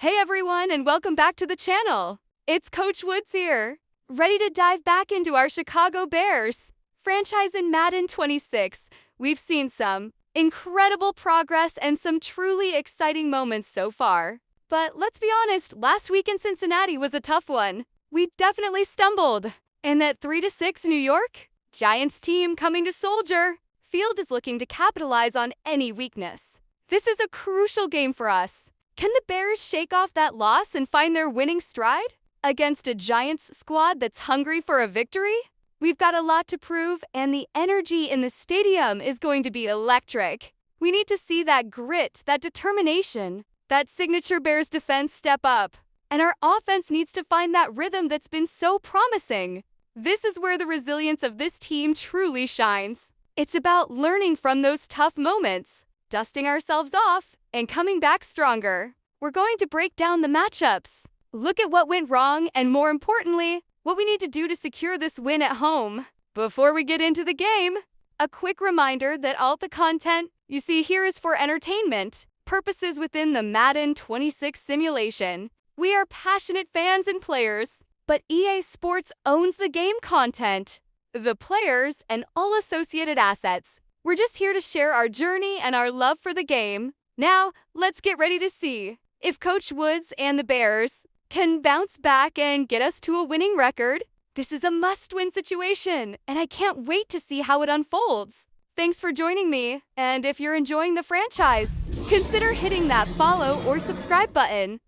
Hey everyone, and welcome back to the channel. It's Coach Woods here, ready to dive back into our Chicago Bears franchise in Madden 26. We've seen some incredible progress and some truly exciting moments so far. But let's be honest, last week in Cincinnati was a tough one. We definitely stumbled. And that 3-6 New York Giants team coming to Soldier Field is looking to capitalize on any weakness. This is a crucial game for us. Can the Bears shake off that loss and find their winning stride against a Giants squad that's hungry for a victory? We've got a lot to prove, and the energy in the stadium is going to be electric. We need to see that grit, that determination, that signature Bears defense step up. And our offense needs to find that rhythm that's been so promising. This is where the resilience of this team truly shines. It's about learning from those tough moments, dusting ourselves off, and coming back stronger. We're going to break down the matchups, look at what went wrong, and more importantly, what we need to do to secure this win at home. Before we get into the game, a quick reminder that all the content you see here is for entertainment purposes within the Madden 26 simulation. We are passionate fans and players, but EA Sports owns the game content, the players, and all associated assets. We're just here to share our journey and our love for the game. Now, let's get ready to see if Coach Woods and the Bears can bounce back and get us to a winning record. This is a must-win situation, and I can't wait to see how it unfolds. Thanks for joining me, and if you're enjoying the franchise, consider hitting that follow or subscribe button.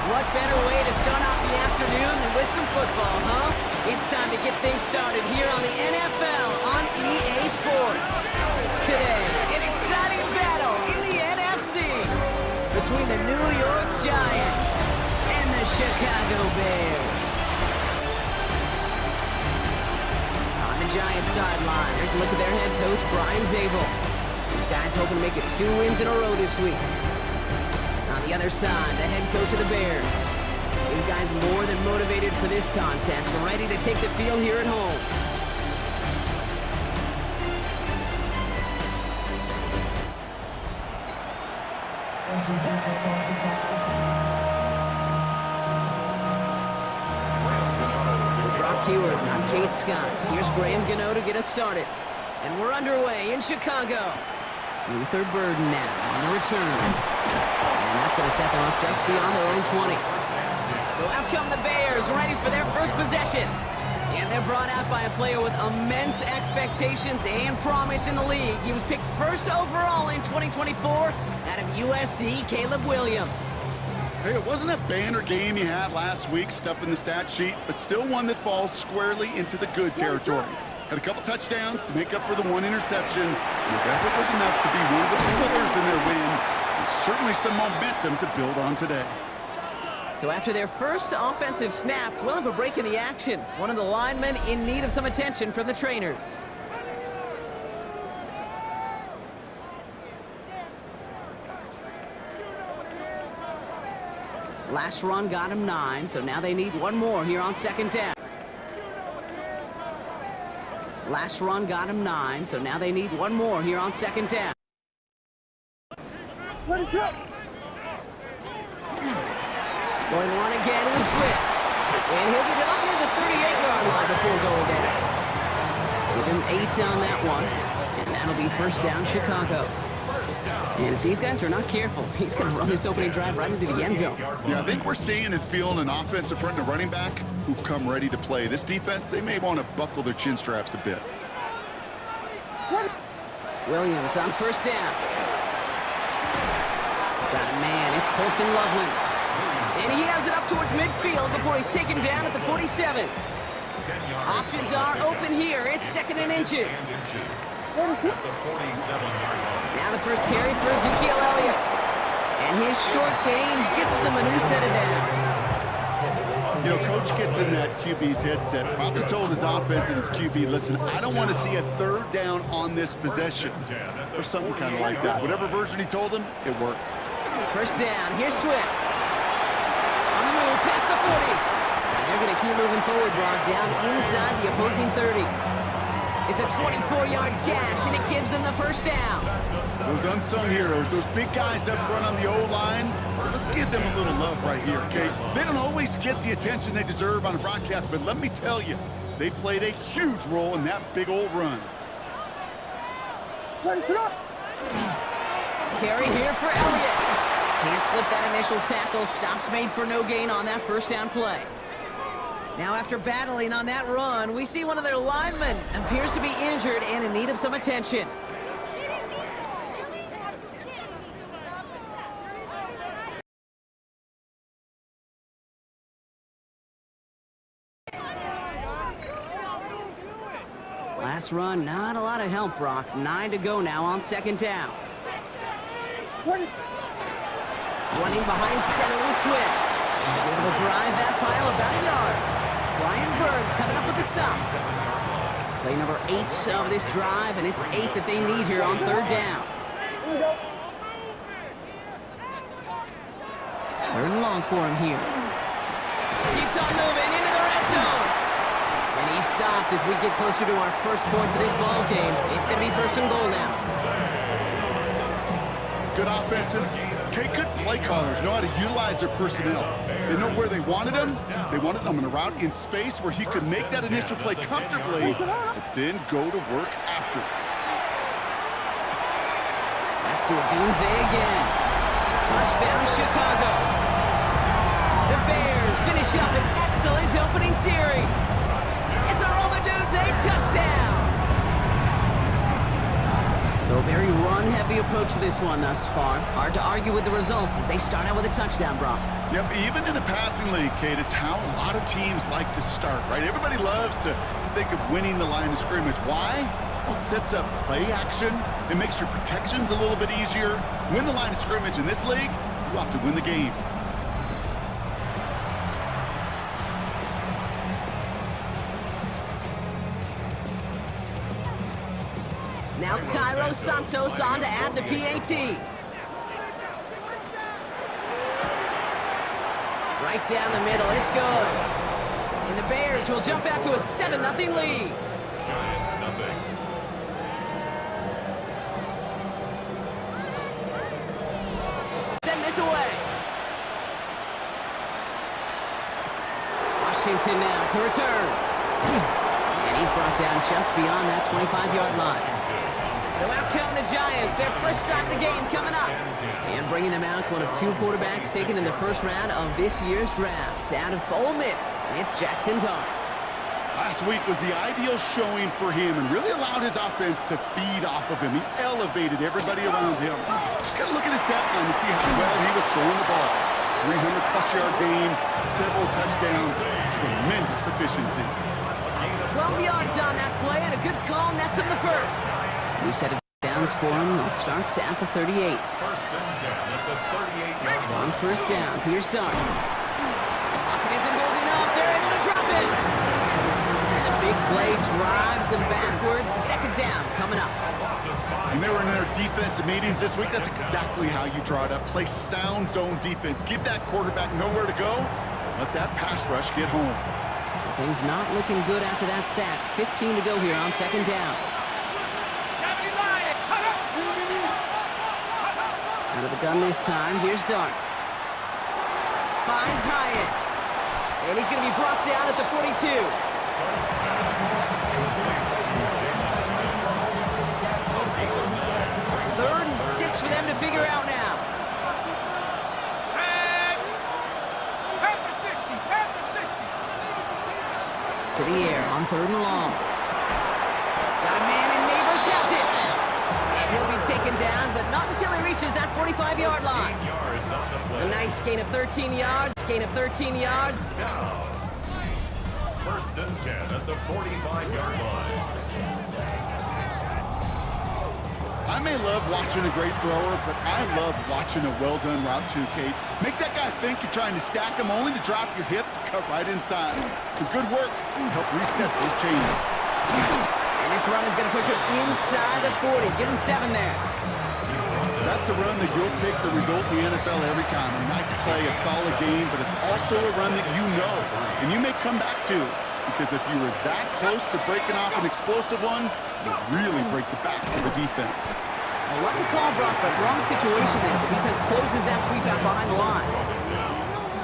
What better way to start off the afternoon than with some football, huh? It's time to get things started here on the NFL on EA Sports. Today, an exciting battle in the NFC between the New York Giants and the Chicago Bears. On the Giants sideline, there's a look at their head coach, Brian Zabel. These guys hoping to make it 2 wins in a row this week. On the other side, the head coach of the Bears. These guys more than motivated for this contest, ready to take the field here at home. Brock Hewitt, I'm Kate Scott. Here's Graham Gano to get us started. And we're underway in Chicago. Luther Burden now on the return. And that's going to set them up just beyond their own 20. So out come the Bears, ready for their first possession. And they're brought out by a player with immense expectations and promise in the league. He was picked first overall in 2024 out of USC, Caleb Williams. Hey, it wasn't a banner game he had last week, stuff in the stat sheet, but still one that falls squarely into the good territory. Had a couple touchdowns to make up for the one interception, and his effort was enough to be one of the pillars in their win. There's certainly some momentum to build on today. So after their first offensive snap, we'll have a break in the action. One of the linemen in need of some attention from the trainers. Last run got him 9, so now they need one more here on second down. Last run got him 9, so now they need one more here on second down. What is up? Going to run again with Swift. And he'll get it up near the 38-yard line before going down. Give him 8 on that one. And that'll be first down Chicago. And if these guys are not careful, he's going to run this opening drive right into the end zone. Yeah, I think we're seeing and feeling an offensive front and a running back who've come ready to play. This defense, they may want to buckle their chin straps a bit. Williams on first down. Got a man, it's Colston Loveland. And he has it up towards midfield before he's taken down at the 47. Options are open here. It's second and inches. Now the first carry for Ezekiel Elliott. And his short gain gets them a new set of downs. You know, Coach gets in that QB's headset, probably told his offense and his QB, listen, I don't want to see a third down on this possession. Or something kind of like that. Whatever version he told him, it worked. First down. Here's Swift. On the move, past the 40. And they're going to keep moving forward, Brock, down inside the opposing 30. It's a 24-yard gash, and it gives them the first down. Those unsung heroes, those big guys up front on the O-line, let's give them a little love right here, okay? They don't always get the attention they deserve on a broadcast, but let me tell you, they played a huge role in that big old run. Carry here for Elliott. Can't slip that initial tackle. Stops made for no gain on that first down play. Now after battling on that run, we see one of their linemen appears to be injured and in need of some attention. Last run, not a lot of help, Brock. 9 to go now on second down. Running behind center with Swift. He's able to drive that pile about a yard. Brian Burns coming up with the stop. Play number 8 of this drive, and it's 8 that they need here on third down. Third and long for him here. Keeps on moving into the red zone. And he's stopped as we get closer to our first points of this ball game. It's going to be first and goal now. Good offenses. Okay, good play callers know how to utilize their personnel. They know where they wanted him. They wanted him in a route in space where he could make that initial play comfortably, but then go to work after. That's to Odunze again. Touchdown, Chicago. The Bears finish up an excellent opening series. It's a Odunze touchdown. So a very run-heavy approach to this one thus far. Hard to argue with the results as they start out with a touchdown, Brock. Yep, even in a passing league, Kate, it's how a lot of teams like to start, right? Everybody loves to think of winning the line of scrimmage. Why? Well, it sets up play action. It makes your protections a little bit easier. Win the line of scrimmage in this league, you have to win the game. Now Cairo Santos on to add the PAT. Right down the middle, it's good. And the Bears will jump out to a 7-0 lead. Giants nothing. Send this away. Washington now to return. And he's brought down just beyond that 25-yard line. So out come the Giants, their first drive of the game coming up. And bringing them out to one of 2 quarterbacks taken in the first round of this year's draft. Out of Ole Miss, it's Jackson Dart. Last week was the ideal showing for him and really allowed his offense to feed off of him. He elevated everybody around him. Just got to look at his stat line to see how well he was throwing the ball. 300-plus yard game, several touchdowns, tremendous efficiency. 12 yards on that play and a good call nets him the first. We set it downs for him. It starts at the 38. First and 10 at the 38-yard line. On first down, here's Dart. Pocket isn't holding up. They're able to drop it. And the big play drives them backwards. Second down coming up. When they were in their defensive meetings this week, that's exactly how you draw it up. Play sound zone defense. Give that quarterback nowhere to go. Let that pass rush get home. So things not looking good after that sack. 15 to go here on second down. Out of the gun this time, here's Dart. Finds Hyatt. And he's going to be brought down at the 42. Third and 6 for them to figure out now. To the air on third and long. Got a man and Neighbors has it. And he'll be taken down, but not until he reaches that 45-yard line. A nice gain of 13 yards, gain of 13 yards. Now, first and 10 at the 45-yard line. I may love watching a great thrower, but I love watching a well-done route too, Kate. Make that guy think you're trying to stack him only to drop your hips, cut right inside. Some good work to help reset those chains. And this run is going to push him inside the 40. Give him 7 there. That's a run that you'll take the result in the NFL every time. A nice play, a solid game, but it's also a run that you know, and you may come back to. because if you were that close to breaking off an explosive one, you'd really break the backs of the defense. I love the call, Brock, but wrong situation there. The defense closes that sweep out behind the line.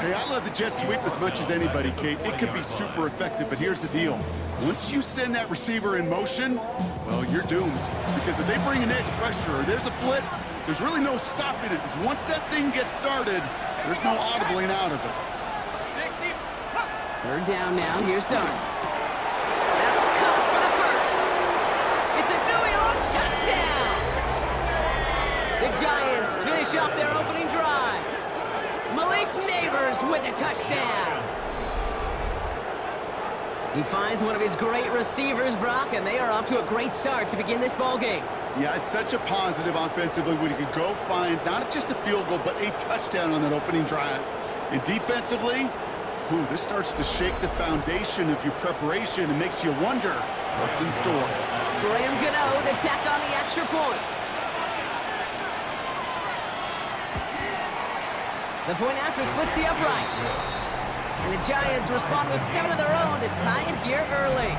Hey, I love the jet sweep as much as anybody, Kate. It could be super effective, but here's the deal. Once you send that receiver in motion, well, you're doomed. Because if they bring an edge pressure or there's a blitz, there's really no stopping it. Because once that thing gets started, there's no audibling out of it. 60. Third down now. Here's Dart. That's caught for the first. It's a New York touchdown. The Giants finish off their opening drive. Malik Neighbors with a touchdown. He finds one of his great receivers, Brock, and they are off to a great start to begin this ball game. Yeah, it's such a positive offensively when you could go find not just a field goal, but a touchdown on that opening drive. And defensively, this starts to shake the foundation of your preparation and makes you wonder what's in store. Graham Gano to tack on the extra point. The point after splits the uprights. And the Giants respond with 7 of their own to tie it here early.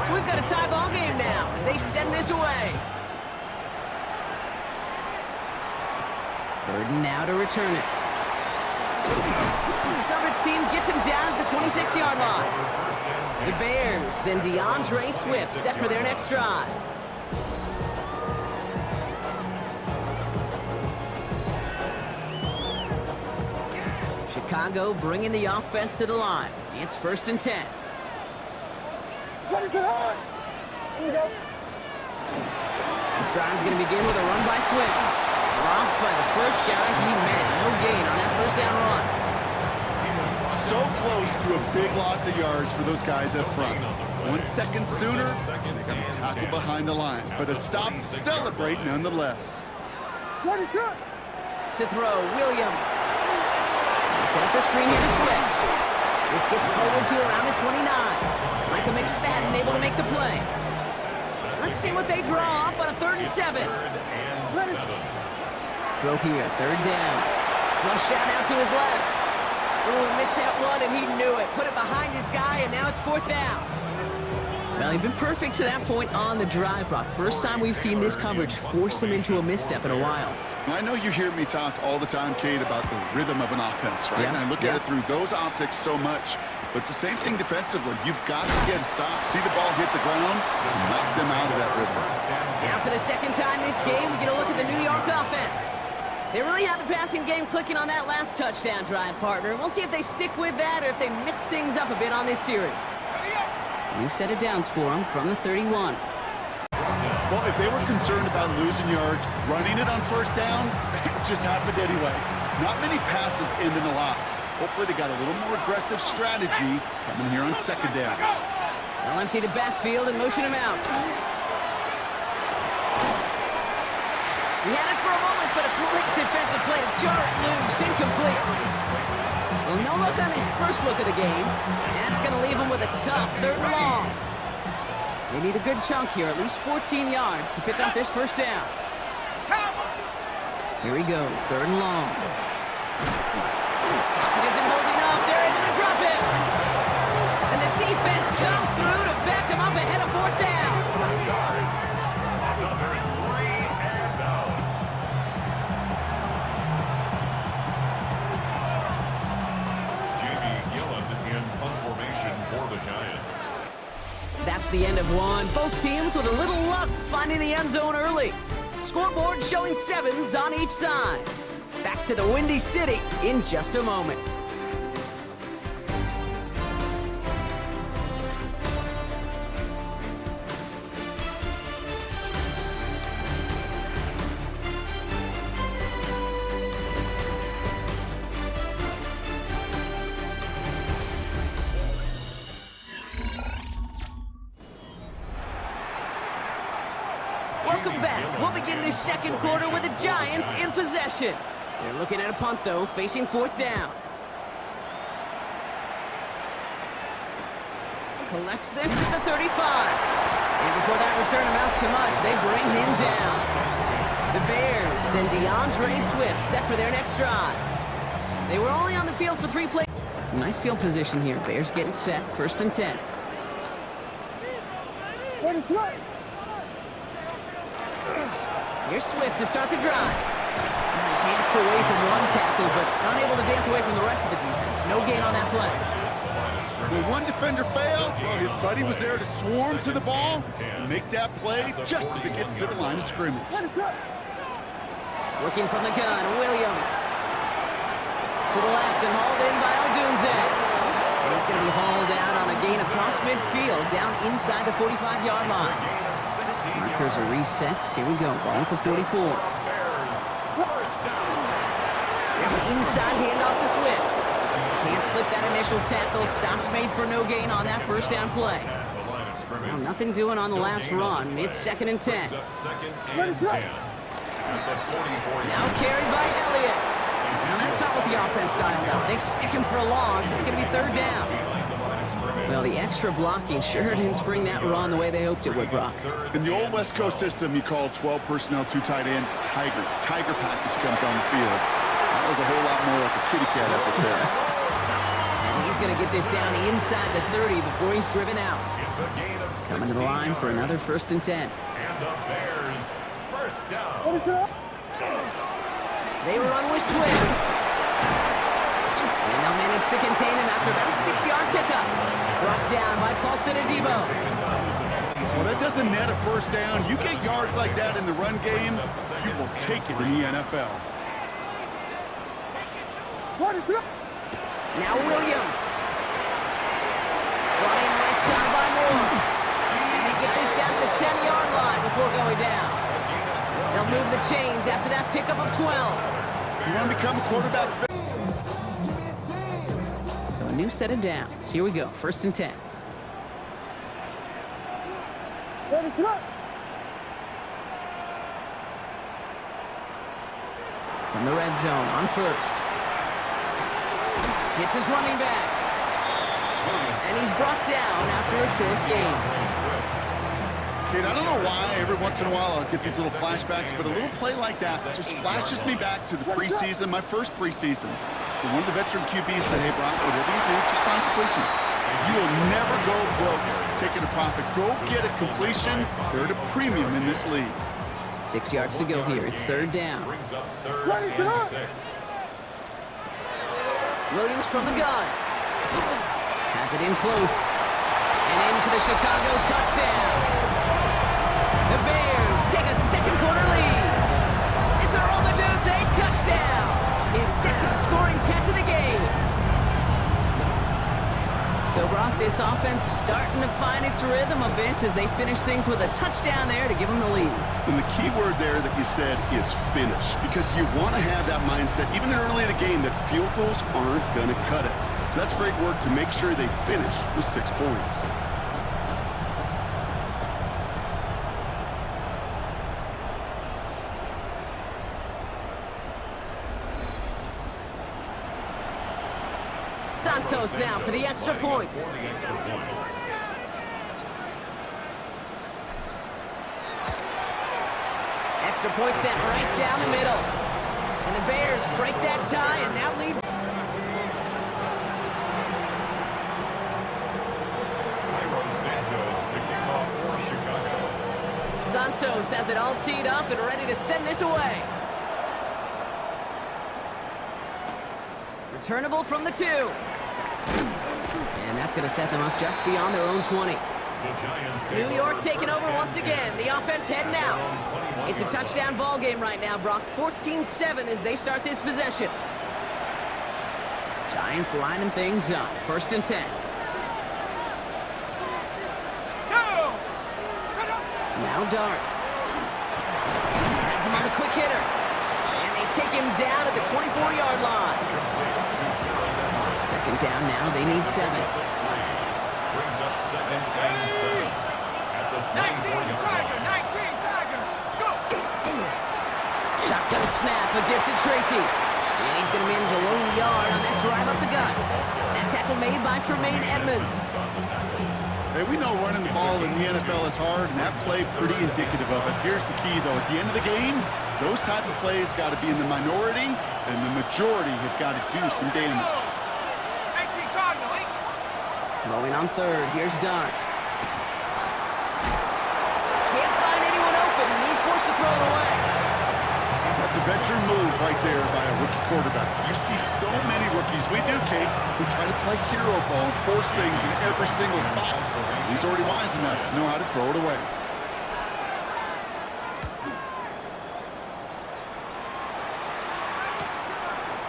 So we've got a tie ball game now as they send this away. Burden now to return it. The coverage team gets him down at the 26-yard line. The Bears and DeAndre Swift set for their next drive. Chicago bringing the offense to the line. It's 1st and 10. This drive's going to begin with a run by Swift. Dropped by the first guy he met. No gain on that first down run. So close to a big loss of yards for those guys up front. 1 second sooner, they got a tackle behind the line, but a stop to celebrate nonetheless. To throw, Williams. They set up the screen here to Swift. This gets forward to around the 29. Michael McFadden able to make the play. Let's see what they draw up on a 3rd and 7. Throw here, 3rd down. Flush out out to his left. Ooh, missed that one, and he knew it. Put it behind his guy, and now it's 4th down. Well, he's been perfect to that point on the drive, Brock. First time we've seen this coverage force him into a misstep in a while. I know you hear me talk all the time, Kate, about the rhythm of an offense, right? And I look at it through those optics so much. But it's the same thing defensively. You've got to get a stop, see the ball hit the ground to knock them out of that rhythm. Now for the second time this game, we get a look at the New York offense. They really have the passing game clicking on that last touchdown drive, partner. We'll see if they stick with that or if they mix things up a bit on this series. New set of downs for them from the 31. Well, if they were concerned about losing yards, running it on 1st down, it just happened anyway. Not many passes end in a loss. Hopefully they got a little more aggressive strategy coming here on 2nd down. They'll empty the backfield and motion him out. He had it for a moment, but a great defensive play to jar it loose, incomplete. Well, no look on his first look of the game. That's going to leave him with a tough 3rd and long. They need a good chunk here, at least 14 yards to pick up this 1st down. Here he goes, 3rd and long. Pocket isn't holding up. They're able to drop him. And the defense comes through to back him up ahead of 4th down. That's the end of one. Both teams with a little luck finding the end zone early. Scoreboard showing 7s on each side. Back to the Windy City in just a moment. Welcome back. We'll begin this 2nd quarter with the Giants in possession. They're looking at a punt, though, facing 4th down. Collects this at the 35. And before that return amounts to much, they bring him down. The Bears and DeAndre Swift set for their next drive. They were only on the field for 3 plays. Some nice field position here. Bears getting set, 1st and 10. Here's Swift to start the drive. He danced away from one tackle, but unable to dance away from the rest of the defense. No gain on that play. When one defender failed, well, his buddy was there to swarm to the ball and make that play just as it gets to the line of scrimmage. Working from the gun, Williams. To the left and hauled in by Odunze. And he's going to be hauled out on a gain across midfield, down inside the 45-yard line. Markers are reset. Here we go. Ball at the 44. Inside handoff to Swift. Can't slip that initial tackle. Stops made for no gain on that 1st down play. Well, nothing doing on the last run. It's 2nd and 10. Now carried by Elliott. Now that's not what the offense styled out. They stick him for a loss. It's going to be 3rd down. Well, the extra blocking sure didn't spring that run the way they hoped it would, Brock. In the old West Coast system, you call 12 personnel, 2 tight ends, Tiger. Tiger package comes on the field. That was a whole lot more like a kitty cat effort there. And he's going to get this down inside the 30 before he's driven out. Coming to the line for another 1st and 10. And the Bears, 1st down. They run with Swift. And they'll manage to contain him after about a 6-yard pickup. Brought down by Paulson Adebo. Well, that doesn't net a 1st down. You get yards like that in the run game, you will take it in the NFL. Now Williams. Brought in right side by Moore. And they get this down to the 10-yard line before going down. They'll move the chains after that pickup of 12. You want to become a quarterback? So a new set of downs. Here we go. 1st and 10. From the red zone on 1st. Hits his running back. And he's brought down after a short gain. Kid, I don't know why every once in a while I'll get these little flashbacks, but a little play like that just flashes me back to the preseason, my first preseason. And one of the veteran QBs said, hey, Brock, whatever you do, just find completions. You will never go broke taking a profit. Go get a completion. They're at a premium in this league. 6 yards to go here. It's 3rd down. Brings up 3rd and 6. Williams from the gun. Has it in close. And in for the Chicago touchdown. The Bears take a 2nd quarter lead. It's a Roll the Dudes a touchdown. His 2nd scoring catch of the game. So, Brock, this offense starting to find its rhythm a bit as they finish things with a touchdown there to give them the lead. And the key word there that you said is finish, because you want to have that mindset, even early in the game, that field goals aren't going to cut it. So that's great work to make sure they finish with 6 points. Santos now for the extra point. Extra point sent right down the middle. And the Bears break that tie and now lead. Santos has it all teed up and ready to send this away. Returnable from the 2. And that's going to set them up just beyond their own 20. New York taking over once again. The offense heading out. It's a touchdown ball game right now, Brock. 14-7 as they start this possession. Giants lining things up. 1st and 10. Now Dart. Has him on the quick hitter. And they take him down at the 24-yard line. 2nd down now. They need 7. Brings up 2nd and 7. At the 24-yard line. 19 Tiger, go! Shotgun snap, a gift to Tracy. And he's going to manage a lone yard on that drive up the gut. That tackle made by Tremaine Edmonds. Hey, we know running the ball in the NFL is hard, and that play pretty indicative of it. Here's the key, though. At the end of the game, those type of plays got to be in the minority, and the majority have got to do some damage. Throwing on third. Here's Dart. Can't find anyone open, and he's forced to throw it away. That's a veteran move right there by a rookie quarterback. You see so many rookies, we do, Kate, who try to play hero ball and force things in every single spot. He's already wise enough to know how to throw it away.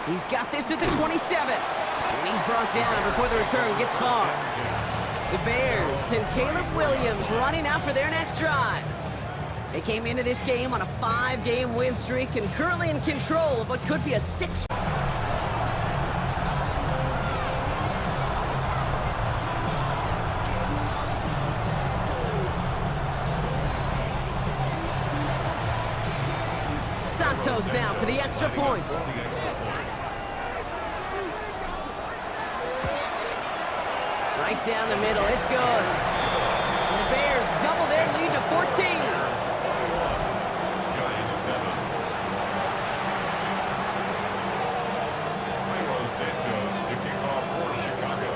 He's got this at the 27. And he's brought down before the return gets far. The Bears and Caleb Williams running out for their next drive. They came into this game on a 5-game win streak and currently in control of what could be a 6. Santos now for the extra point. Right down the middle, it's good. And the Bears double their lead to 14. Giants 7. Santos to kick off for Chicago.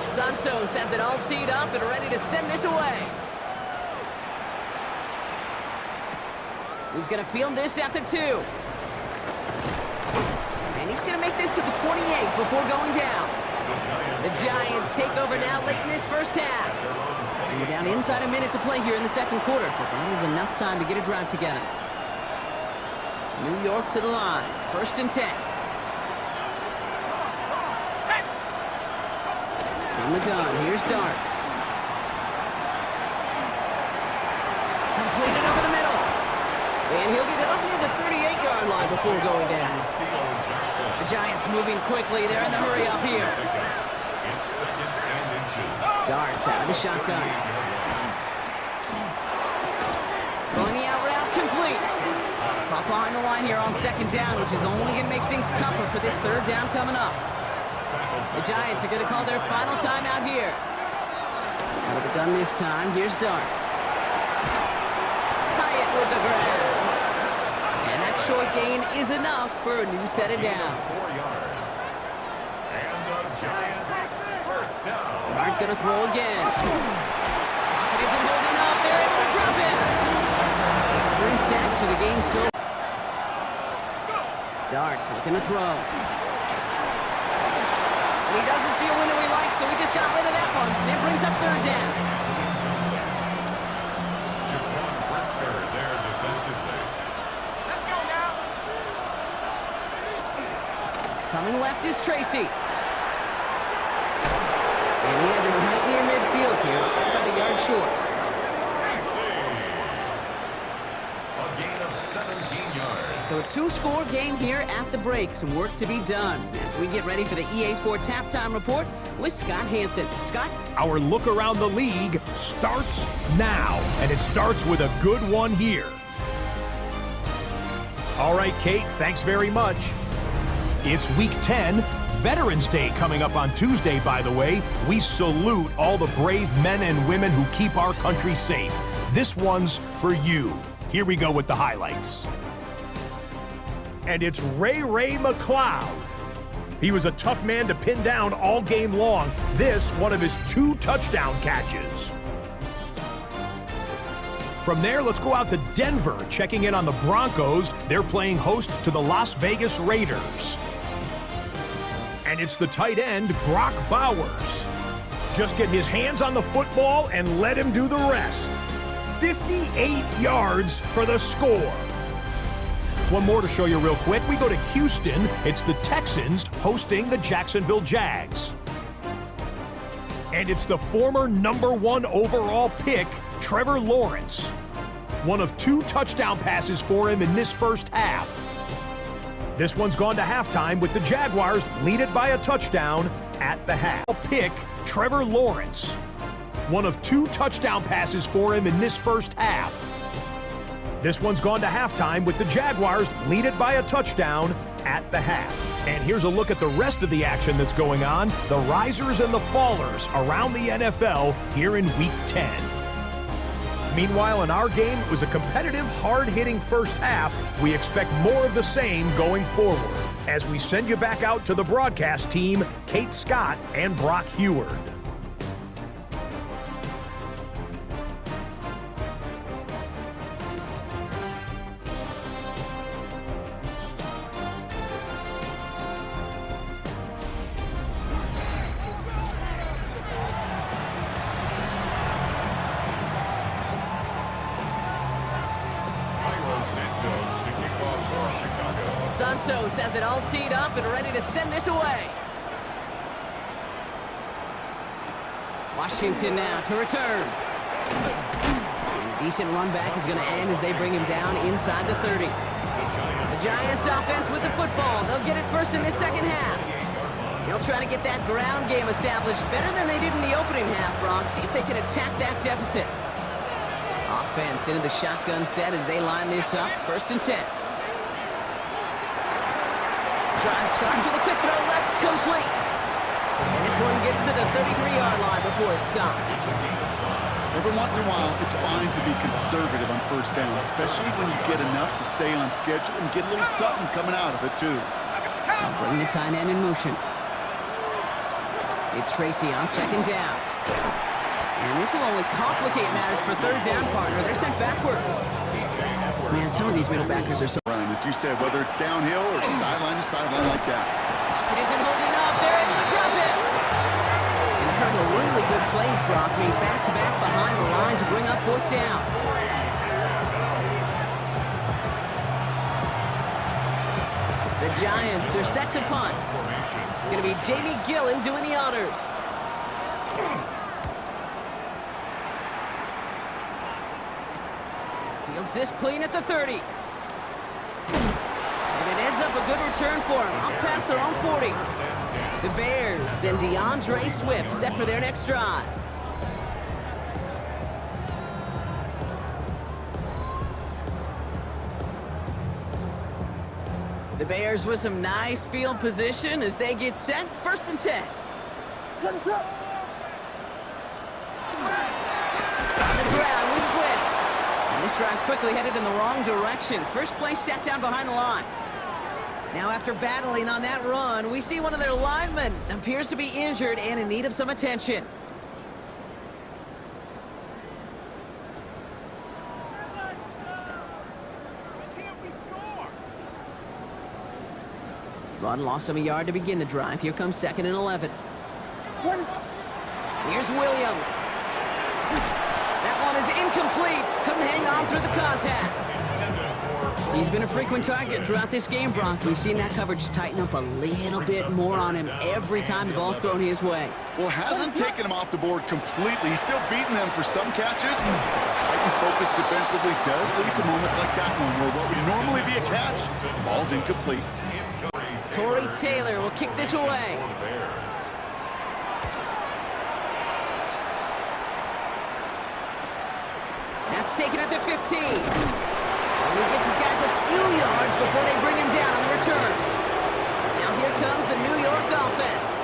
Santos has it all teed up and ready to send this away. He's going to field this at the 2. And he's going to make this to the 28 before going down. The Giants take over now late in this first half. And we're down inside a minute to play here in the second quarter, but that is enough time to get a drive together. New York to the line, 1st and 10. From the gun, here's Dart. Completed over the middle. And he'll get it up near the 38-yard line before going down. The Giants moving quickly. They're in the hurry up here. Darts out of the shotgun. Going the out route, complete. Caught behind the line here on 2nd down, which is only going to make things tougher for this 3rd down coming up. The Giants are going to call their final timeout here. Out of the gun this time. Here's Dart. Hyatt with the grab. And that short gain is enough for a new set of downs. 4 yards. And the Giants first down. Dart gonna throw again. Pocket isn't holding up. They're able to drop it. It's 3 sacks for the game so. Dart's looking to throw. And he doesn't see a window he likes, so he just got rid of that one. And it brings up 3rd down. Jaquan Brisker there defensively. Coming left is Tracy. And he has it right near midfield here. It's about a yard short. A gain of 17 yards. So a 2-score game here at the break. Some work to be done as we get ready for the EA Sports Halftime Report with Scott Hansen. Scott? Our look around the league starts now, and it starts with a good one here. All right, Kate, thanks very much. It's Week 10, Veterans Day coming up on Tuesday, by the way. We salute all the brave men and women who keep our country safe. This one's for you. Here we go with the highlights. And it's Ray McLeod. He was a tough man to pin down all game long. This, one of his 2 touchdown catches. From there, let's go out to Denver, checking in on the Broncos. They're playing host to the Las Vegas Raiders. And it's the tight end, Brock Bowers. Just get his hands on the football and let him do the rest. 58 yards for the score. One more to show you real quick. We go to Houston. It's the Texans hosting the Jacksonville Jags. And it's the former #1 overall pick, Trevor Lawrence. One of 2 touchdown passes for him in this first half. This one's gone to halftime with the Jaguars lead it by a touchdown at the half. Pick, Trevor Lawrence. One of 2 touchdown passes for him in this first half. This one's gone to halftime with the Jaguars lead it by a touchdown at the half. And here's a look at the rest of the action that's going on, the risers and the fallers around the NFL here in Week 10. Meanwhile, in our game, it was a competitive, hard-hitting first half. We expect more of the same going forward. As we send you back out to the broadcast team, Kate Scott and Brock Heward. Santos has it all teed up and ready to send this away. Washington now to return. And a decent run back is going to end as they bring him down inside the 30. The Giants offense with the football. They'll get it first in this second half. They'll try to get that ground game established better than they did in the opening half, Brock. See if they can attack that deficit. Offense into the shotgun set as they line this up. First and 10. Drive starts with a quick throw left, complete. And this one gets to the 33-yard line before it's stopped. Every once in a while, it's fine to be conservative on first down, especially when you get enough to stay on schedule and get a little something coming out of it, too. I'll bring the tight end in motion. It's Tracy on second down. And this will only complicate matters for third down, partner. They're sent backwards. Man, some of these middle backers are so... As you said, whether it's downhill or sideline to sideline like that. Pocket isn't holding up. They're able to drop it. And a couple of really good plays, Brock, made back-to-back behind the line to bring up fourth down. The Giants are set to punt. It's going to be Jamie Gillen doing the honors. Fields this clean at the 30. And it ends up a good return for him, up past their own 40. The Bears and DeAndre Swift set for their next drive. The Bears with some nice field position as they get set, first and 10. On the ground with Swift. And this drive's quickly headed in the wrong direction. First play set down behind the line. Now after battling on that run, we see one of their linemen appears to be injured and in need of some attention. Run lost him a yard to begin the drive. Here comes second and 11. Here's Williams. That one is incomplete. Couldn't hang on through the contact. He's been a frequent target throughout this game, Brock. We've seen that coverage tighten up a little bit more on him every time the ball's thrown his way. Well, hasn't taken him off the board completely. He's still beating them for some catches. Heightened focus defensively does lead to moments like that one where what would normally be a catch falls incomplete. Torrey Taylor will kick this away. That's taken at the 15. And he gets his guys a few yards before they bring him down on the return. Now here comes the New York offense.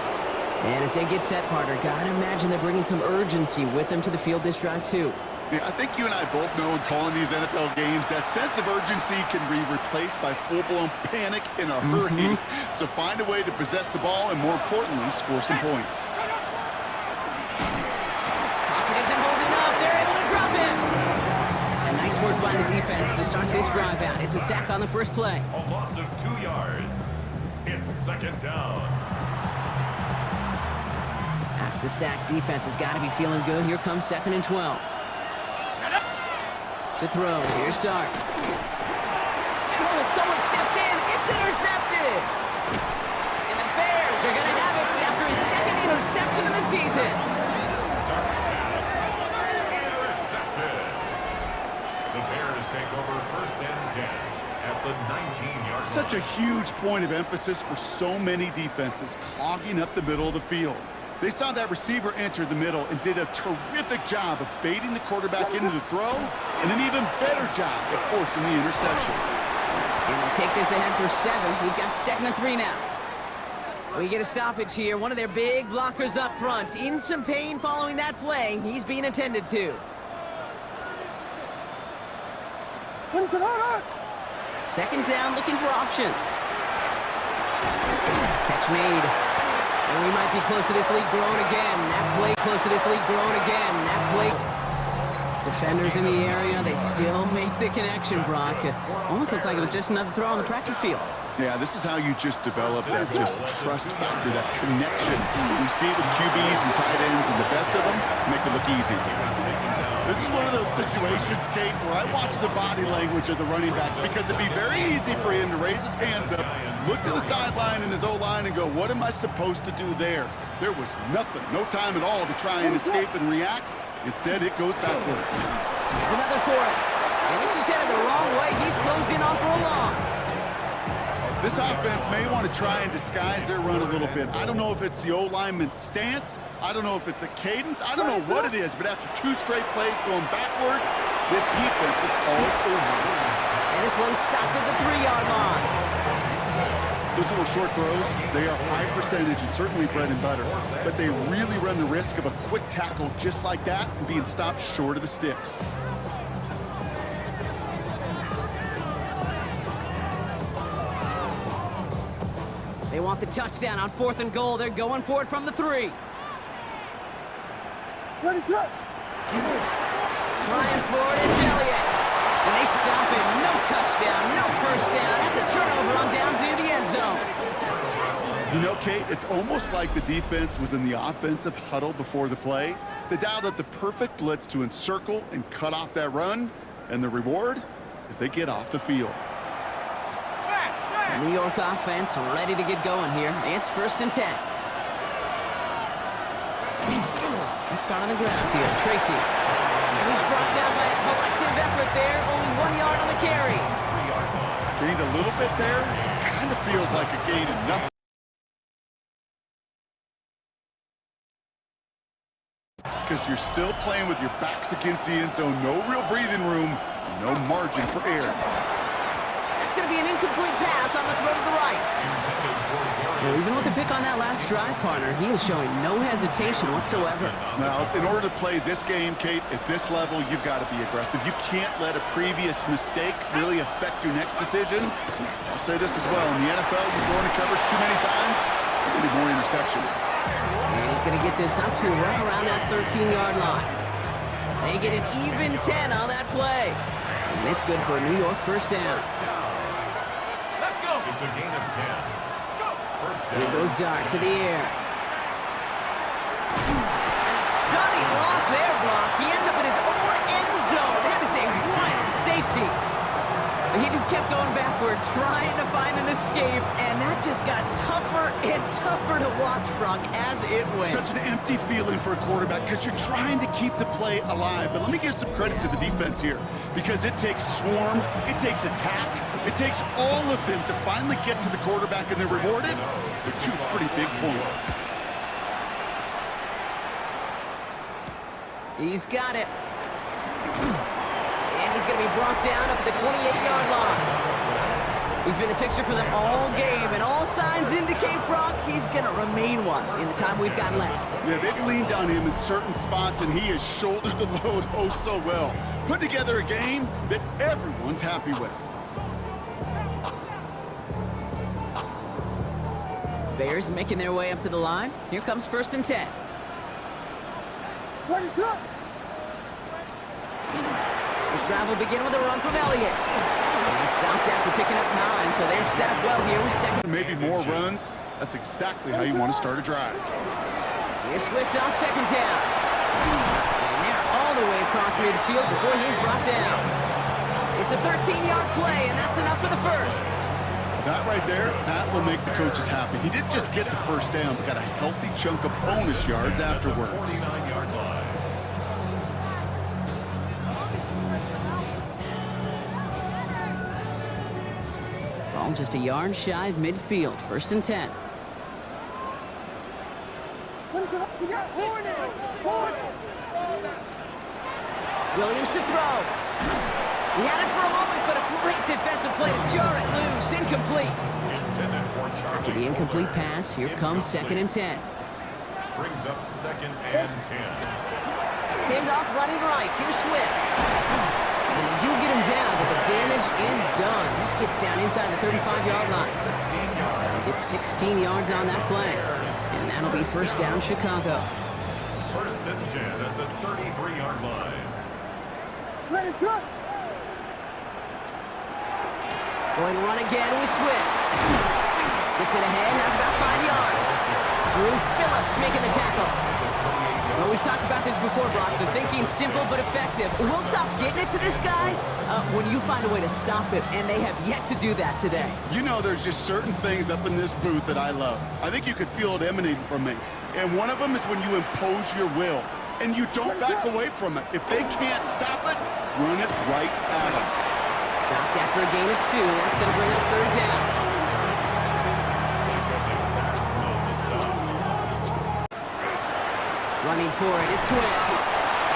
And as they get set, partner, gotta imagine they're bringing some urgency with them to the field this drive too. Yeah, I think you and I both know in calling these NFL games that sense of urgency can be replaced by full-blown panic in a hurry. So find a way to possess the ball and, more importantly, score some points. Pocket isn't holding up. They're able to drop it. And nice work by the defense to start this drive out. It's a sack on the first play. A loss of 2 yards. It's second down. After the sack, defense has got to be feeling good. Here comes second and 12. To throw, here's Dart. And oh, someone stepped in. It's intercepted. And the Bears are going to have it after his second interception of the season. Dart's pass. Intercepted. The Bears take over first and 10 at the 19-yard line. Such a huge point of emphasis for so many defenses, clogging up the middle of the field. They saw that receiver enter the middle and did a terrific job of baiting the quarterback into the throw, and an even better job of forcing the interception. And they'll take this ahead for 7. We've got 2nd and 3 now. We get a stoppage here. One of their big blockers up front. In some pain following that play. He's being attended to. Second down, looking for options. Catch made. And we might be close to this lead growing again. That play close to this lead growing again. That play. Defenders in the area, they still make the connection, Brock. It almost looked like it was just another throw on the practice field. Yeah, this is how you just develop that just trust factor, that connection. We see it with QBs and tight ends, and the best of them make it look easy. This is one of those situations, Kate, where I watch the body language of the running back because it'd be very easy for him to raise his hands up, look to the sideline in his O-line and go, what am I supposed to do there? There was nothing, no time at all to try and escape and react. Instead, it goes backwards. There's another for him. And this is headed the wrong way. He's closed in on for a loss. This offense may want to try and disguise their run a little bit. I don't know if it's the O-lineman's stance. I don't know if it's a cadence. I don't know what it is, but after 2 straight plays going backwards, this defense is all over. And this one's stopped at the 3-yard line. Those little short throws, they are high percentage and certainly bread and butter, but they really run the risk of a quick tackle just like that and being stopped short of the sticks. They want the touchdown on 4th and goal. They're going for it from the 3. Trying for it, it's Elliott. And they stop him. No touchdown, no first down. That's a turnover on downs near the end zone. You know, Kate, it's almost like the defense was in the offensive huddle before the play. They dialed up the perfect blitz to encircle and cut off that run. And the reward is they get off the field. The New York offense ready to get going here. It's 1st and 10. Let's start on the ground here. Tracy. And he's brought down by a collective effort there. Only 1 yard on the carry. Gained a little bit there. Kind of feels like a gain of nothing. Because you're still playing with your backs against the end zone. No real breathing room. No margin for error. That's going to be an incomplete pass on the throw to the right. Well, even with the pick on that last drive, partner, he was showing no hesitation whatsoever. Now, in order to play this game, Kate, at this level, you've got to be aggressive. You can't let a previous mistake really affect your next decision. I'll say this as well. In the NFL, you're going to coverage too many times, you're going to be more interceptions. And he's going to get this up to right around that 13-yard line. They get an even 10 on that play. And it's good for a New York first down. Let's go. It's a gain of 10. First down. Here goes Dart to the air. And a stunning loss there, Brock. He ends up in his own end zone. That is a wild safety. But he just kept going backward, trying to find an escape, and that just got tougher and tougher to watch, Brock, as it went. Such an empty feeling for a quarterback because you're trying to keep the play alive. But let me give some credit to the defense here because it takes swarm, it takes attack, it takes all of them to finally get to the quarterback, and they're rewarded with 2 pretty big points. He's got it. And he's going to be brought down up at the 28-yard line. He's been a fixture for them all game, and all signs indicate, Brock, he's going to remain one in the time we've got left. Yeah, they've leaned on him in certain spots, and he has shouldered the load oh so well. Put together a game that everyone's happy with. Bears making their way up to the line. Here comes 1st and 10. What is up? This drive will begin with a run from Elliott. And he stopped after picking up 9, so they're set up well here with 2nd. Maybe more runs. That's exactly how you want to start a drive. Here's Swift on 2nd down. And they're all the way across midfield before he's brought down. It's a 13-yard play, and that's enough for the first. That right there, that will make the coaches happy. He didn't just get the first down, but got a healthy chunk of bonus yards afterwards. 49-yard line. Ball just a yard shy of midfield. 1st and 10. We got Hornet! Williams to throw. He had it for a moment, but a great defensive play to jar it loose. Incomplete. Intended for After the Charlie. incomplete pass, here comes 2nd and 10. Brings up 2nd and 10. Handoff running right. Here's Swift. And they do get him down, but the damage is done. This gets down inside the 35-yard line. 16 yards. Gets 16 yards on that play. And that'll be first down, Chicago. 1st and 10 at the 33-yard line. Ready, set. Going to run again with Swift. Gets it ahead, has about 5 yards. Drew Phillips making the tackle. Well, we've talked about this before, Brock. The thinking's simple but effective. We'll stop getting it to this guy when you find a way to stop him, and they have yet to do that today. You know, there's just certain things up in this booth that I love. I think you could feel it emanating from me. And one of them is when you impose your will, and you don't back away from it. If they can't stop it, run it right at them. Stopped after a gain of 2. That's going to bring up 3rd down. Running for it, it's Swift.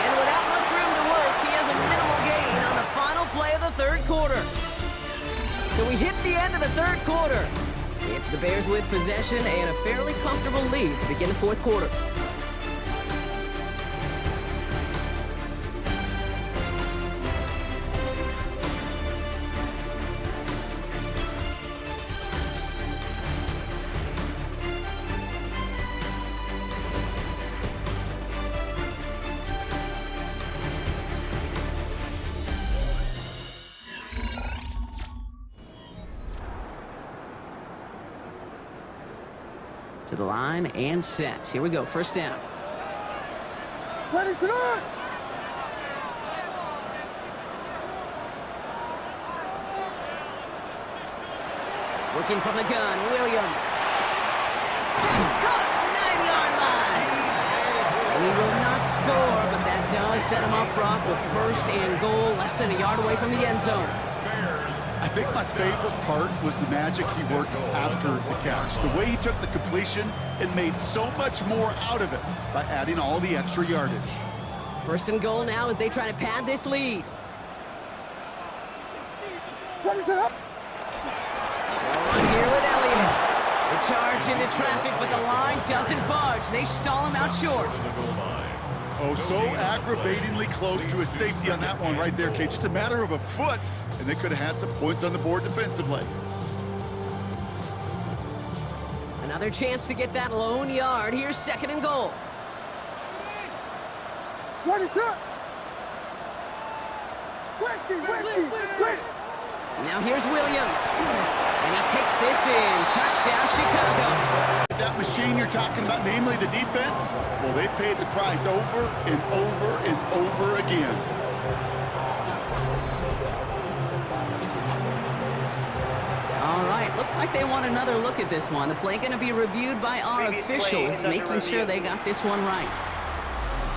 And without much room to work, he has a minimal gain on the final play of the 3rd quarter. So we hit the end of the 3rd quarter. It's the Bears with possession and a fairly comfortable lead to begin the 4th quarter. To the line and set. Here we go, first down. Ready, set. Working from the gun, Williams. Caught, 9-yard line. And he will not score, but that does set him up, Brock, with 1st and goal, less than a yard away from the end zone. I think my favorite part was the magic he worked after the catch. The way he took the completion and made so much more out of it by adding all the extra yardage. 1st and goal now as they try to pad this lead. Ready, set. One here with Elliott. The charge into traffic, but the line doesn't budge. They stall him out short. Oh, so aggravatingly close to a safety on that one right there, Kate. Just a matter of a foot, and they could have had some points on the board defensively. Another chance to get that lone yard. Here's 2nd and goal. Ready, set. Whiskey, whiskey, whiskey. Now here's Williams. And he takes this in. Touchdown, Chicago. That machine you're talking about, namely the defense, well, they paid the price over and over and over again. All right, looks like they want another look at this one. The play going to be reviewed by our officials, making sure they got this one right.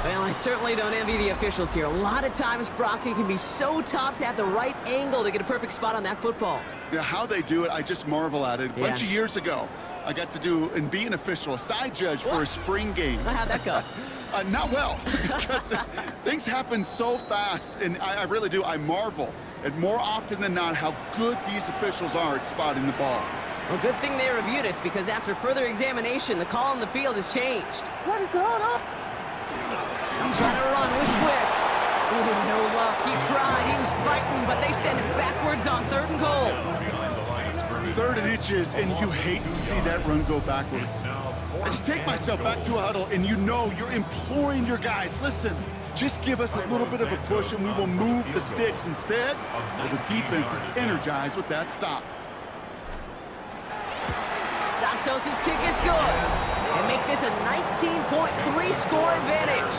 Well, I certainly don't envy the officials here. A lot of times, Brock, it can be so tough to have the right angle to get a perfect spot on that football. Yeah, how they do it, I just marvel at it. A bunch of years ago, I got to do and be an official, a side judge for a spring game. How'd that go? Not well, because things happen so fast, and I really do. I marvel at more often than not how good these officials are at spotting the ball. Well, good thing they reviewed it, because after further examination, the call on the field has changed. Ready, set. Trying to run with Swift. Ooh, no luck. He tried. He was fighting, but they send him backwards on 3rd and goal. 3rd and inches, and you hate to see that run go backwards. I just take myself back to a huddle, and you know you're imploring your guys, listen, just give us a little bit of a push, and we will move the sticks. Instead, well, the defense is energized with that stop. Santos' kick is good. And make this a 19.3 score advantage.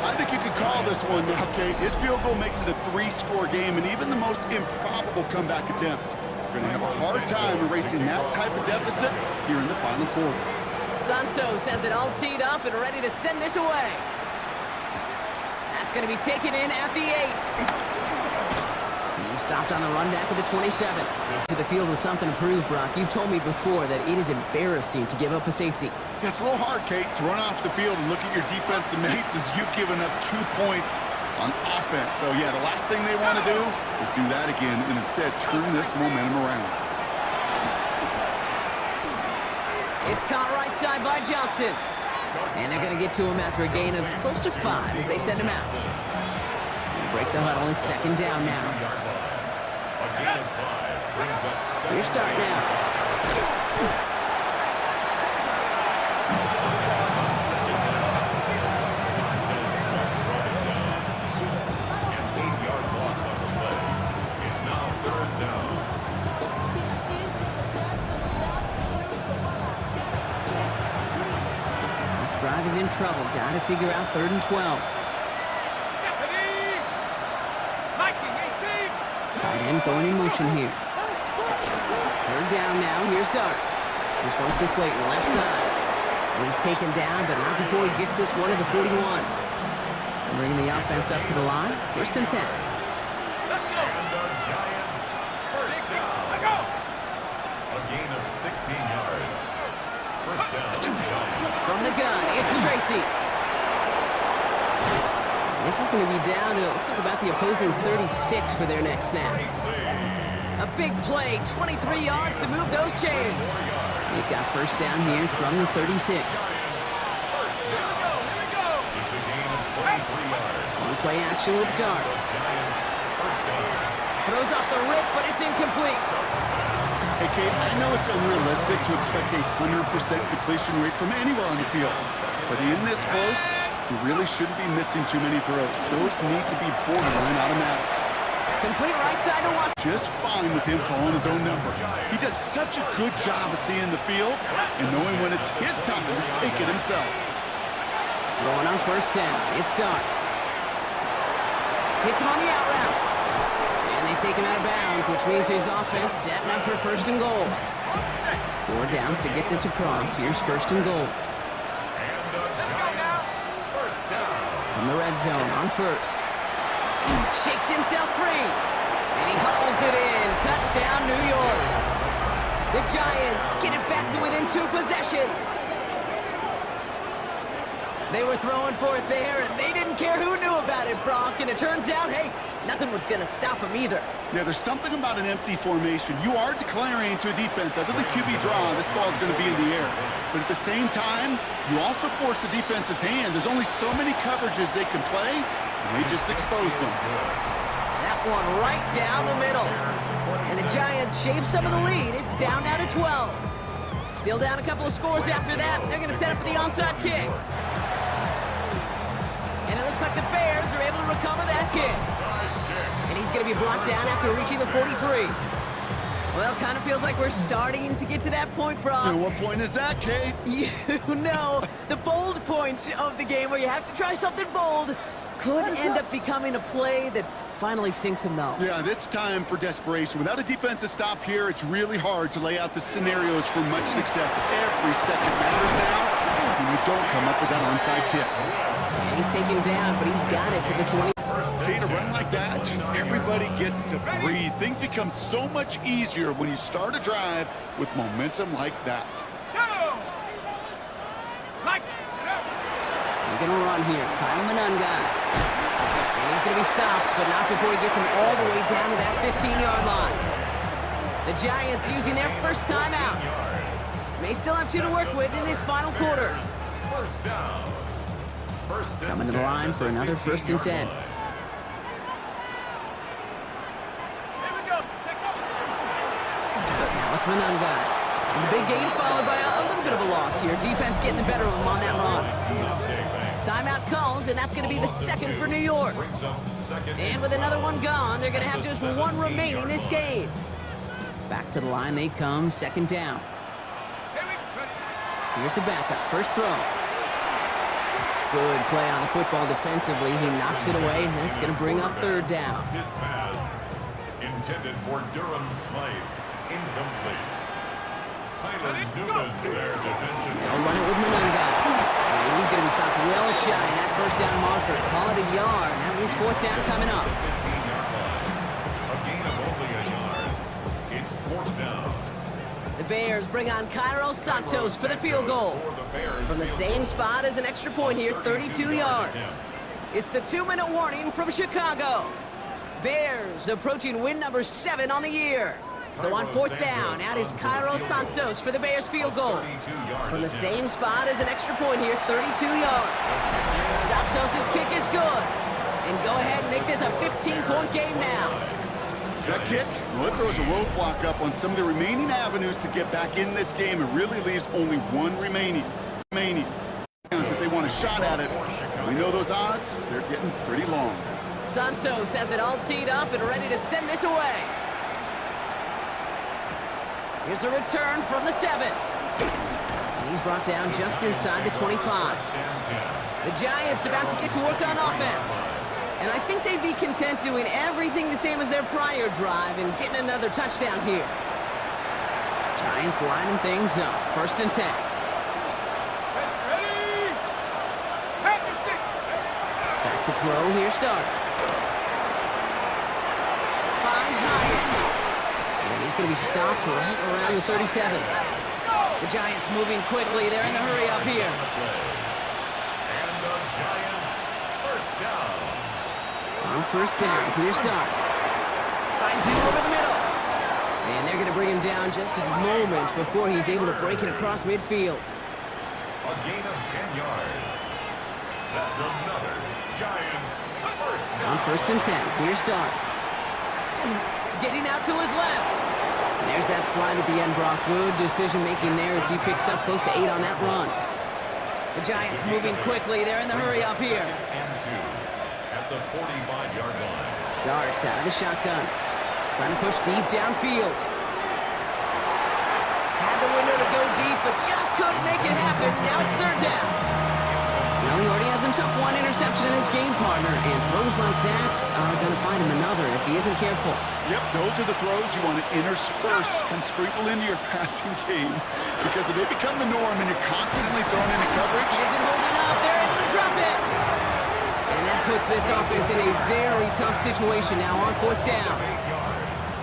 I think you could call this one now, Kate. His field goal makes it a 3-score game, and even the most improbable comeback attempts are going to have a hard time erasing that type of deficit here in the final quarter. Santos has it all teed up and ready to send this away. That's going to be taken in at the 8. He stopped on the run back of the 27. To the field with something to prove, Brock. You've told me before that it is embarrassing to give up a safety. Yeah, it's a little hard, Kate, to run off the field and look at your defensive mates as you've given up 2 points on offense. So, yeah, the last thing they want to do is do that again and instead turn this momentum around. It's caught right side by Johnson. And they're going to get to him after a gain of close to 5 as they send him out. They break the huddle. It's second down now. Your start now. Drive is in trouble. Got to figure out 3rd and 12. Tight end going in motion here. 3rd down now. Here's Dart. This one's to Slayton, left side. And he's taken down, but not before he gets this one to the 41. Bringing the offense up to the line. 1st and 10. Let's go. And the Giants first down. A gain of 16 yards. First down, Giants. From the gun, it's Tracy. This is going to be down to, it looks like about the opposing 36 for their next snap. A big play, 23 yards to move those chains. They've got first down here from the 36. It's a gain of 23 yards. On play action with Dart. Giants first down. Throws off the rip, but it's incomplete. Hey, Kate, I know it's unrealistic to expect a 100% completion rate from anywhere on the field. But in this close, you really shouldn't be missing too many throws. Those need to be borderline automatic. Complete right side to Washington. Just fine with him calling his own number. He does such a good job of seeing the field and knowing when it's his time to take it himself. Going on first down, it's Dart. Hits him on the out route. And they take him out of bounds, which means his offense setting up for 1st and goal. 4 downs to get this across. Here's 1st and goal. From the red zone on 1st. Shakes himself free. And he hauls it in. Touchdown, New York. The Giants get it back to within 2 possessions. They were throwing for it there, and they didn't care who knew about it, Brock. And it turns out, hey, nothing was going to stop them either. Yeah, there's something about an empty formation. You are declaring to a defense, other than QB draw, this ball is going to be in the air. But at the same time, you also force the defense's hand. There's only so many coverages they can play, and they just exposed them. That one right down the middle. And the Giants shave some of the lead. It's down now to 12. Still down a couple of scores after that. They're going to set up for the onside kick. And it looks like the Bears are able to recover that kick. And he's going to be brought down after reaching the 43. Well, kind of feels like we're starting to get to that point, Brock. And what point is that, Kate? You know, the bold point of the game where you have to try something bold could end up becoming a play that finally sinks him, though. Yeah, it's time for desperation. Without a defensive stop here, it's really hard to lay out the scenarios for much success. Every second matters now when you don't come up with that onside kick. And he's taken down, but he's got it to the 20. Kate, a run like that, just everybody gets to breathe. Things become so much easier when you start a drive with momentum like that. We're going to run here. Kyle Manunga. And he's going to be stopped, but not before he gets him all the way down to that 15-yard line. The Giants using their first timeout. May still have 2 to work with in this final quarter. First down. Coming to the line for another 1st and 10. Now it's Manunga. And the big gain followed by a little bit of a loss here. Defense getting the better of him on that run. Timeout called, and that's going to be the 2nd for New York. And with another one gone, they're going to have just 1 remaining this game. Back to the line they come, 2nd down. Here's the backup, first throw. Good play on the football defensively. He knocks it away, and that's going to bring up 3rd down. His pass intended for Durham Smythe. Incomplete. Tyler Newman, their defensive. They'll run it with Manunga. And he's going to be stopped well shy. That first down marker. Call it a yard. That means 4th down coming up. 15-yard line. A gain of only a yard. It's 4th down. The Bears bring on Cairo Santos for the field goal. From the same spot as an extra point here, 32 yards. It's the 2-minute warning from Chicago. Bears approaching win number 7 on the year. So on 4th down, out is Cairo Santos for the Bears field goal. From the same spot as an extra point here, 32 yards. Santos' kick is good. And go ahead and make this a 15-point game now. That kick, well, it throws a roadblock up on some of the remaining avenues to get back in this game. It really leaves only one remaining. If they want a shot at it, we know those odds, they're getting pretty long. Santos has it all teed up and ready to send this away. Here's a return from the 7. And he's brought down just inside the 25. The Giants about to get to work on offense. And I think they'd be content doing everything the same as their prior drive and getting another touchdown here. Giants lining things up. 1st and 10. Back to throw. Here starts. Finds Hyatt. And he's going to be stopped right around the 37. The Giants moving quickly. They're in the hurry up here. And the Giants, first down. On 1st down, here starts. Finds him over the middle. And they're going to bring him down just a moment before he's able to break it across midfield. A gain of 10 yards. That's another Giants, first down. On 1st and 10, here starts. Getting out to his left. And there's that slide at the end, Brock. Good decision-making there as he picks up close to 8 on that run. The Giants moving quickly. They're in the hurry up here. And 2 at the 45-yard line. Darts out of the shotgun. Trying to push deep downfield. Had the window to go deep, but just couldn't make it happen. Now it's 3rd down. Well, he already has himself one interception in his game, partner, and throws like that are going to find him another if he isn't careful. Yep, those are the throws you want to intersperse and sprinkle into your passing game. Because if they become the norm and you're constantly thrown into coverage, Isn't holding up. They're able to drop it. And that puts this offense in a very tough situation now on 4th down. 8 yards.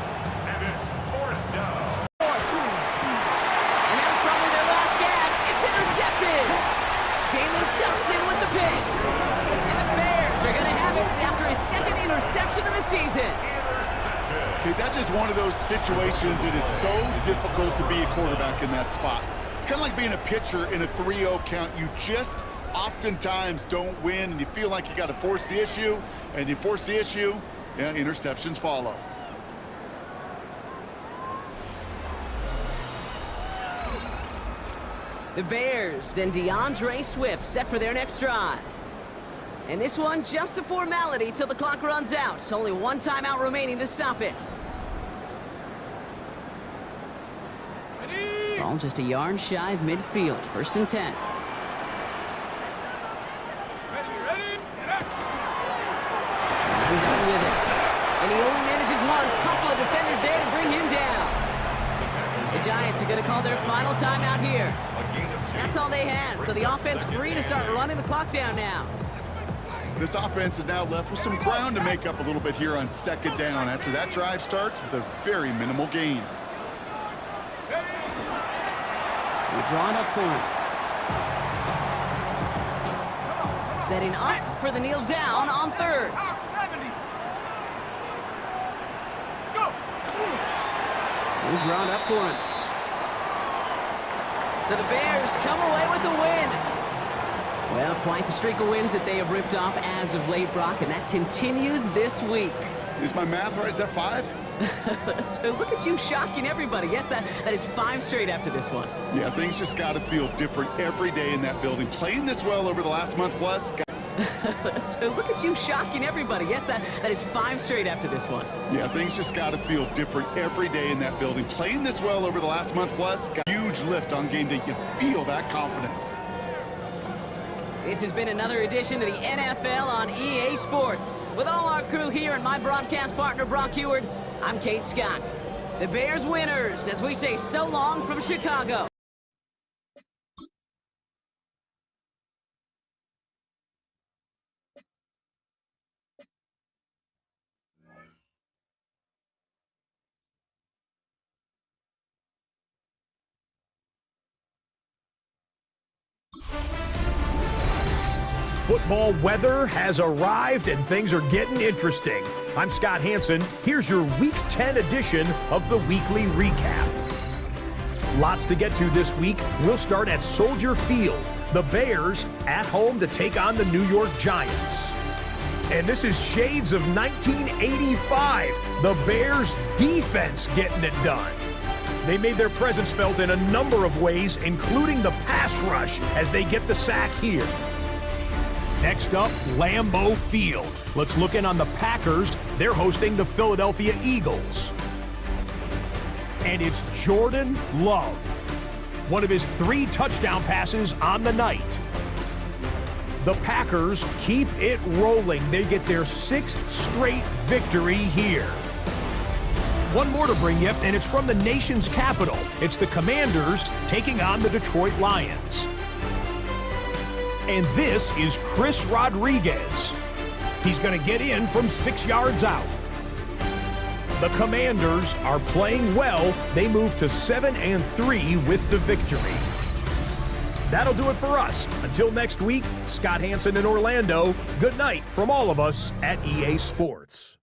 And it's 4th down. And that was probably their last gasp. It's intercepted. Jalen Johnson with the pick. And the Bears are going to have it after his 2nd interception of the season. okay, that's just one of those situations. It is so difficult to be a quarterback in that spot. It's kind of like being a pitcher in a 3-0 count. You just oftentimes don't win, and you feel like you got to force the issue, and you force the issue, and interceptions follow. The Bears and DeAndre Swift set for their next drive. And this one, just a formality till the clock runs out. It's only one timeout remaining to stop it. Ball just a yard shy of midfield. 1st and 10. And done with it. And he only manages one. Couple of defenders there to bring him down. The Giants are going to call their final timeout here. That's all they had, so the offense free to start running the clock down now. This offense is now left with some ground to make up a little bit here on 2nd down after that drive starts with a very minimal gain. We're drawing up for him. Setting up for the kneel down on 3rd. We're drawn up for him. So the Bears come away with the win. Well, quite the streak of wins that they have ripped off as of late, Brock, and that continues this week. Is my math right? Is that 5? So look at you shocking everybody. Yes, that is 5 straight after this one. Yeah, things just got to feel different every day in that building. Playing this well over the last month plus. So look at you shocking everybody. Yes, that is 5 straight after this one. Yeah, things just got to feel different every day in that building. Playing this well over the last month plus. Got a huge lift on game day. You feel that confidence. This has been another edition of the NFL on EA Sports. With all our crew here and my broadcast partner, Brock Heward, I'm Kate Scott. The Bears winners, as we say so long from Chicago. Football weather has arrived and things are getting interesting. I'm Scott Hansen. Here's your Week 10 edition of the Weekly Recap. Lots to get to this week. We'll start at Soldier Field. The Bears at home to take on the New York Giants. And this is shades of 1985. The Bears defense getting it done. They made their presence felt in a number of ways, including the pass rush as they get the sack here. Next up, Lambeau Field. Let's look in on the Packers. They're hosting the Philadelphia Eagles. And it's Jordan Love. One of his 3 touchdown passes on the night. The Packers keep it rolling. They get their 6th straight victory here. One more to bring you, and it's from the nation's capital. It's the Commanders taking on the Detroit Lions. And this is Chris Rodriguez. He's going to get in from 6 yards out. The Commanders are playing well. They move to 7-3 with the victory. That'll do it for us. Until next week, Scott Hansen in Orlando, good night from all of us at EA Sports.